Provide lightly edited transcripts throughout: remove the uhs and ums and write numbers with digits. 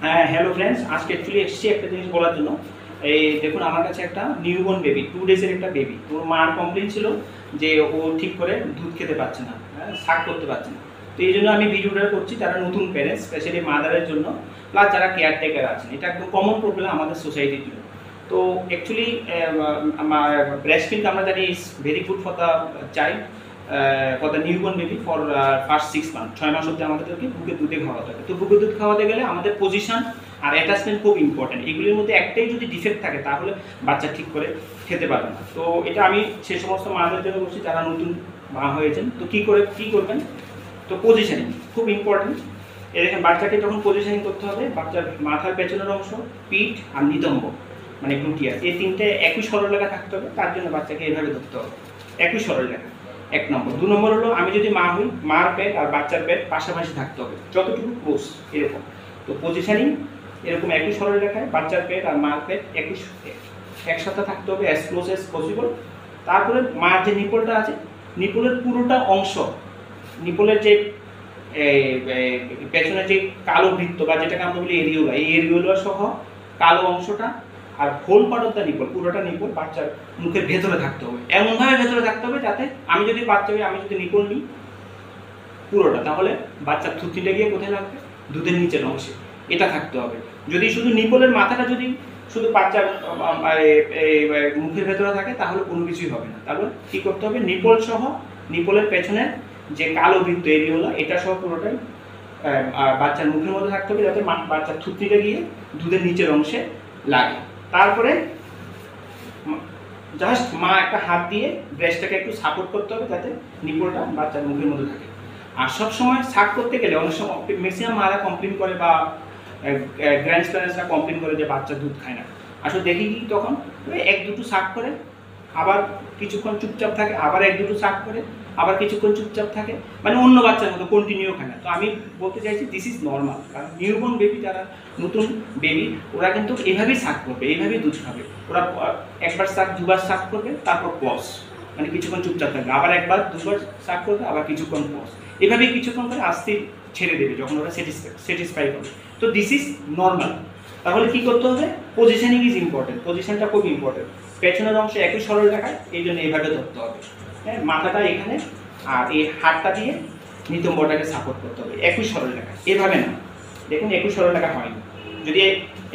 হ্যাঁ, hello friends, আজকে actually এসেছি একটা জিনিস বলার জন্য। এই দেখুন, আমার কাছে একটা নিউবর্ন বেবি, 2 ডেজের একটা বেবি। ওর মার কমপ্লেন ছিল যে ও ঠিক করে দুধ খেতে পারছে না, শাক করতে পারছে না। তো এই জন্য আমি ভিডিওটা করছি যারা নতুন প্যারেন্টস, স্পেশালি মাদারের জন্য, প্লাস যারা কেয়ারটেকার আছেন। এটা একদম কমন প্রবলেম আমাদের সোসাইটির জন্য। তো অ্যাকচুয়ালি ব্রেস্ট মিল্ক আমরা জানি is very good for the child, for the newborn baby for first 6 month, 6 মাস অব্দি আমাদেরকে বুকের দুধে খাওয়াতে হবে। তো বুকের দুধ খাওয়াতে গেলে আমাদের পজিশন আর অ্যাটাচমেন্ট খুব ইম্পর্টেন্ট। এগুলির মধ্যে একটাই যদি ডিফেক্ট থাকে তাহলে বাচ্চা ঠিক করে খেতে পারবে না। তো এটা আমি সেই সমস্ত মাদের জন্য বলছি যারা নতুন মা হয়েছেন। তো কী করবেন? তো পজিশনিং খুব ইম্পর্টেন্ট। এরকম বাচ্চাকে যখন পজিশনিং করতে হবে, বাচ্চার মাথার পেছনের অংশ, পিঠ আর নিতম্ব মানে গ্লুটিয়াস, এই তিনটে একই সরলরেখা থাকতে হবে। তার জন্য বাচ্চাকে এভাবে ধরতে হবে, একই সরলরেখা। 1 নম্বর। 2 নম্বর হলো, আমি যদি মা হই, মার পেট আর বাচ্চার পেট পাশাপাশি থাকতে হবে, যতটুকু ক্লোজ এরকম। তো পজিশনিং এরকম একই সরলরেখায় বাচ্চার পেট আর মার পেট একসাথে থাকতে হবে, অ্যাজ ক্লোজ অ্যাজ পসিবল। তারপরে মার যে নিপলটা আছে, নিপলের পুরোটা অংশ, নিপলের যে পেছনে যে কালো বৃত্ত বা যেটাকে আমরা বলি এরিওলা, এই এরিওলা সহ কালো অংশটা আর whole part of the nipple, পুরোটা নিপল বাচ্চার মুখের ভেতরে থাকতে হবে। এমনভাবে ভেতরে থাকতে হবে যাতে আমি যদি নিপল নিই পুরোটা, তাহলে বাচ্চার থুতনিটা গিয়ে কোথায় লাগবে? দুধের নিচের অংশে। এটা থাকতে হবে। যদি শুধু নিপলের মাথাটা যদি শুধু বাচ্চার মুখের ভেতরে থাকে তাহলে কোনো কিছুই হবে না। তাহলে কী করতে হবে? নিপল সহ, নিপলের পেছনে যে কালো বৃত্ত এরিওলা, এটা সহ পুরোটাই বাচ্চার মুখের মধ্যে থাকতে হবে যাতে বাচ্চার থুতনিটা গিয়ে দুধের নিচের অংশে লাগে। তারপরে জাস্ট মা একটা হাত দিয়ে ব্রেস্টটাকে একটু সাপোর্ট করতে হবে যাতে নিপলটা বাচ্চার মুখের মধ্যে থাকে। আর সব সময় শাক করতে গেলে অনেক সময় ম্যাক্সিমাম মারা কমপ্লেন করে বা গ্র্যান্ড প্যারেন্টসরা কমপ্লেন করে যে বাচ্চা দুধ খায় না। আসলে দেখি কি তখন 1-2 শাক করে, আবার কিছুক্ষণ চুপচাপ থাকে, আবার 1-2 শাক করে, আবার কিছুক্ষণ চুপচাপ থাকে, মানে অন্য বাচ্চার মতো কন্টিনিউ খায় না। তো আমি বলতে চাইছি দিস ইজ নর্মাল, কারণ নিউবর্ন বেবি, যারা নতুন বেবি, ওরা কিন্তু এভাবেই শাক করবে, এইভাবেই দুধ খাবে। ওরা একবার শাক, দুবার শাক করবে, তারপর পজ, মানে কিছুক্ষণ চুপচাপ থাকবে, আবার একবার দুবার শাক করবে, আবার কিছুক্ষণ পজ, এভাবেই কিছুক্ষণ করে আস্তে ছেড়ে দেবে যখন ওরা স্যাটিসফাই করবে। তো দিস ইজ নর্মাল। তাহলে কি করতে হবে? পজিশনিং ইজ ইম্পর্টেন্ট, পজিশনটা খুব ইম্পর্টেন্ট। পেছনের অংশ একই সরল দেখায়, এই জন্য এইভাবে ধরতে হবে। হ্যাঁ, মাথাটা এখানে আর এই হাতটা দিয়ে নিতম্বটাকে সাপোর্ট করতে হবে, একই সরল রেখা। এভাবে না, দেখুন একই সরল রেখা হয়নি। যদি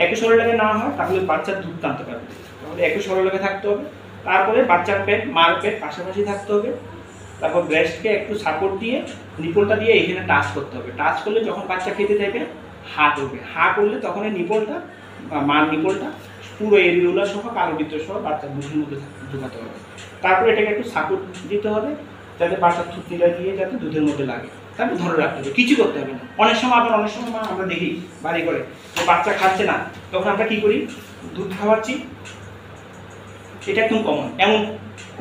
একই সরল রেখা না হয় তাহলে বাচ্চার দুধ টানতে পারবে। তাহলে একই সরল রেখা থাকতে হবে। তারপরে বাচ্চার পেট, মার পেট পাশাপাশি থাকতে হবে। তারপর ব্রেস্টকে একটু সাপোর্ট দিয়ে নিপলটা দিয়ে এখানে টাচ করতে হবে। টাচ করলে যখন বাচ্চা খেতে চাইবে হা করবে, হা করলে তখন এই নিপলটা, মার নিপলটা পুরো এরিওলা সহ কালো বৃত্ত সহ বাচ্চার মুখের মধ্যে ঢুকাতে হবে। তারপরে এটাকে একটু সাপোর্ট দিতে হবে যাতে বাচ্চার থুতনিটা দিয়ে যাতে দুধের মধ্যে লাগে। তারপর ধরে রাখতে হবে, কিছু করতে হবে না। অনেক সময় আমরা দেখি বাড়ি করে যে বাচ্চা খাচ্ছে না, তখন আমরা কী করি? দুধ খাওয়াচ্ছি। এটা একদম কমন, এমন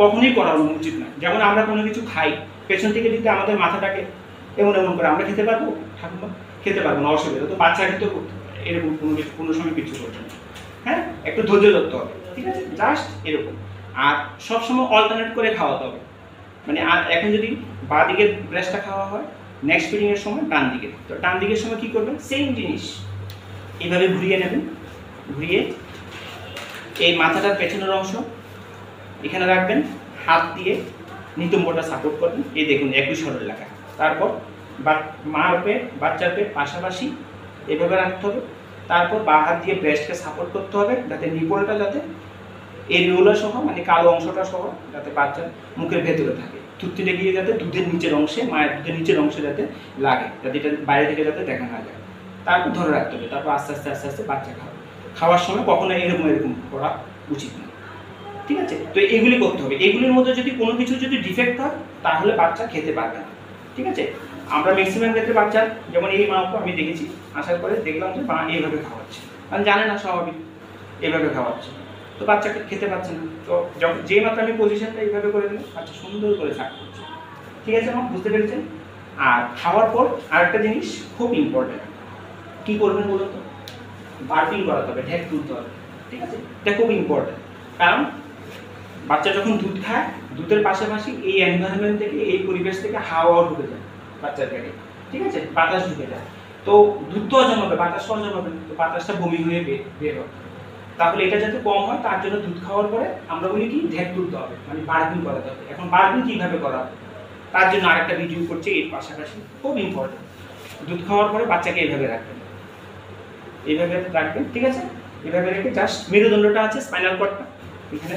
কখনোই করা উচিত না। যেমন আমরা কোনো কিছু খাই, পেছন থেকে যদি আমাদের মাথাটাকে এমন করে, আমরা খেতে পারবো? ঠাকুমা খেতে পারবো না, অসুবিধা। তো বাচ্চা কিন্তু এরকম কোনো সময় কিছু করবে না। হ্যাঁ, একটু ধৈর্য ধরতে হবে, ঠিক আছে? জাস্ট এরকম। আর সবসময় অল্টারনেট করে খাওয়াতে হবে, মানে আর এখন যদি বাঁ দিকের ব্রেস্টটা খাওয়া হয়, নেক্সট ফিডিংয়ের সময় ডান দিকে। তো ডান দিকের সময় কী করবেন? সেম জিনিস, এইভাবে ঘুরিয়ে নেবেন। ঘুরিয়ে এই মাথাটার পেছনের অংশ এখানে রাখবেন, হাত দিয়ে নিতম্বটা সাপোর্ট করবেন। এই দেখুন একই সরল লেখা। তারপর মার পেট, বাচ্চার পেট পাশাপাশি এভাবে রাখতে হবে। তারপর বাঁ হাত দিয়ে ব্রেস্টকে সাপোর্ট করতে হবে যাতে নিপলটা যাতে এরিওলা সহ, মানে কালো অংশটা সহ যাতে বাচ্চার মুখের ভেতরে থাকে। থুতনিটা গিয়ে যাতে দুধের নিচের অংশে, মায়ের দুধের নিচের অংশে যাতে লাগে, যাতে এটা বাইরে থেকে যাতে দেখা না যায়। তারপর ধরে রাখতে হবে। তারপর আস্তে আস্তে বাচ্চা খাওয়ার সময় কখনো এরকম করা উচিত না, ঠিক আছে? তো এগুলি করতে হবে। এগুলির মধ্যে যদি কোনো কিছু যদি ডিফেক্ট হয় তাহলে বাচ্চা খেতে পারবে না, ঠিক আছে? আমরা ম্যাক্সিমাম ক্ষেত্রে বাচ্চার, যেমন এই মাকে আমি দেখেছি, আসার পরে দেখলাম যে মা এইভাবে খাওয়াচ্ছে, কারণ জানে না, স্বাভাবিক এইভাবে খাওয়াচ্ছে, তো বাচ্চাকে খেতে পারছে না। তো যখন যে মাত্র আমি পজিশনটা এইভাবে করে দিলাম, বাচ্চা সুন্দর করে শাক করছে, ঠিক আছে? আমার বুঝতে পেরেছেন? আর খাওয়ার পর আরেকটা জিনিস খুব ইম্পর্টেন্ট, কী করবেন বলুন তো? বার্পিং করাতে হবে, ঢেক তুলতে হবে, ঠিক আছে? এটা খুব ইম্পর্টেন্ট, কারণ বাচ্চা যখন দুধ খায়, দুধের পাশাপাশি এই এনভায়রনমেন্ট থেকে, এই পরিবেশ থেকে হাওয়াও ঢুকে যায় বাচ্চার পেটে, ঠিক আছে? বাতাস ঢুকে যায়। তো দুধ তো হজম হবে, বাতাস হজম হবে, তো বাতাসটা বমি হয়ে বের হবে। তাহলে এটা যাতে কম হয় তার জন্য দুধ খাওয়ার পরে আমরা বলি কি ঢেক তুলতে হবে, মানে বার্পিং করাতে হবে। এখন বার্পিং কিভাবে করা হবে তার জন্য আরেকটা ভিডিও করছে এর পাশাপাশি, খুব ইম্পর্টেন্ট। দুধ খাওয়ার পরে বাচ্চাকে এইভাবে রাখবেন, এইভাবে রাখবেন, ঠিক আছে? এইভাবে রেখে জাস্ট মেরুদণ্ডটা আছে, স্পাইনাল কর্ডটা এখানে,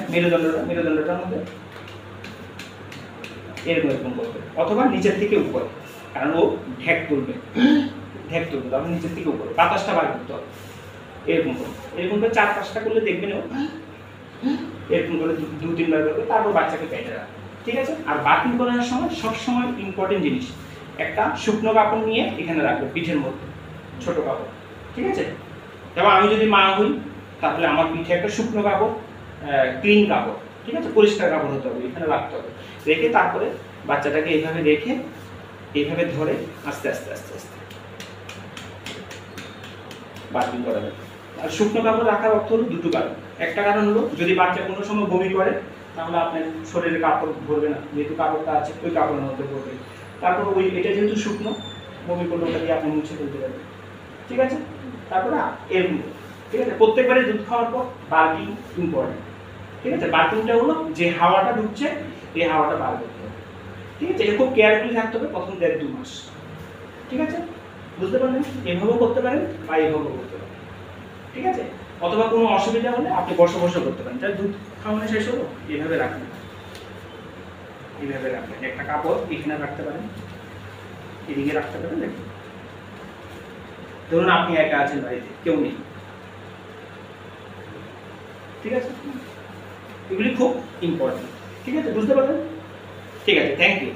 মেরুদণ্ডটার মধ্যে এরকম করবে, অথবা নিচের থেকে উপরে, কারণ ও ঢেক তুলবে, তারপর নিচের থেকে উপরে বাতাসটা বার করতে হবে। এরকম করে 4-5টা করলে দেখবেন ও এরকম করে 2-3 বার করবে, তারপর বাচ্চাকে পেটে রাখবে, ঠিক আছে? আর বার্পিং করার সময় সবসময় ইম্পর্টেন্ট জিনিস, একটা শুকনো কাপড় নিয়ে এখানে রাখবে, পিঠের মধ্যে ছোট কাপড়, ঠিক আছে? যেমন আমি যদি মা হই তাহলে আমার পিঠে একটা শুকনো কাপড়, ক্লিন কাপড়, ঠিক আছে, পরিষ্কার কাপড় হতে হবে, এখানে রাখতে হবে। রেখে তারপরে বাচ্চাটাকে এইভাবে রেখে এইভাবে ধরে আস্তে আস্তে আস্তে আস্তে বার্পিং করা যাবে। আর শুকনো কাপড় রাখার অর্থ হলো দুটো কারণ। একটা কারণ হলো যদি বাচ্চা কোনো সময় বমি করে তাহলে আপনার শরীরে কাপড় ভরবে না, যেহেতু কাপড়টা আছে ওই কাপড়ের মধ্যে ভরবে। তারপর ওই এটা যেহেতু শুকনো, বমি করলে ওটা দিয়ে আপনি মুছে ফেলতে পারবেন, ঠিক আছে? তারপরে এরকম, ঠিক আছে? প্রত্যেকবারে দুধ খাওয়ার পর বার্পিং ইম্পর্টেন্ট, ঠিক আছে? বার্পিংটা হলো যে হাওয়াটা ঢুকছে এই হাওয়াটা বার করতে হবে, ঠিক আছে? এটা খুব কেয়ারফুলি থাকতে হবে প্রথম 1.5-2 মাস, ঠিক আছে? বুঝতে পারলেন? এভাবেও করতে পারেন বা এইভাবেও করতে পারেন, ঠিক আছে? অথবা কোনো অসুবিধা হলে আপনি বসে করতে পারেন। যা দুধ খাওয়ানো শেষ হলো এইভাবে রাখবেন, একটা কাপড় এখানে রাখতে পারেন, এদিকে রাখতে পারেন। দেখুন, ধরুন আপনি একা আছেন বাড়িতে, কেউ নেই, ঠিক আছে? এগুলি খুব ইম্পর্টেন্ট, ঠিক আছে? বুঝতে পারলেন? ঠিক আছে, থ্যাংক ইউ।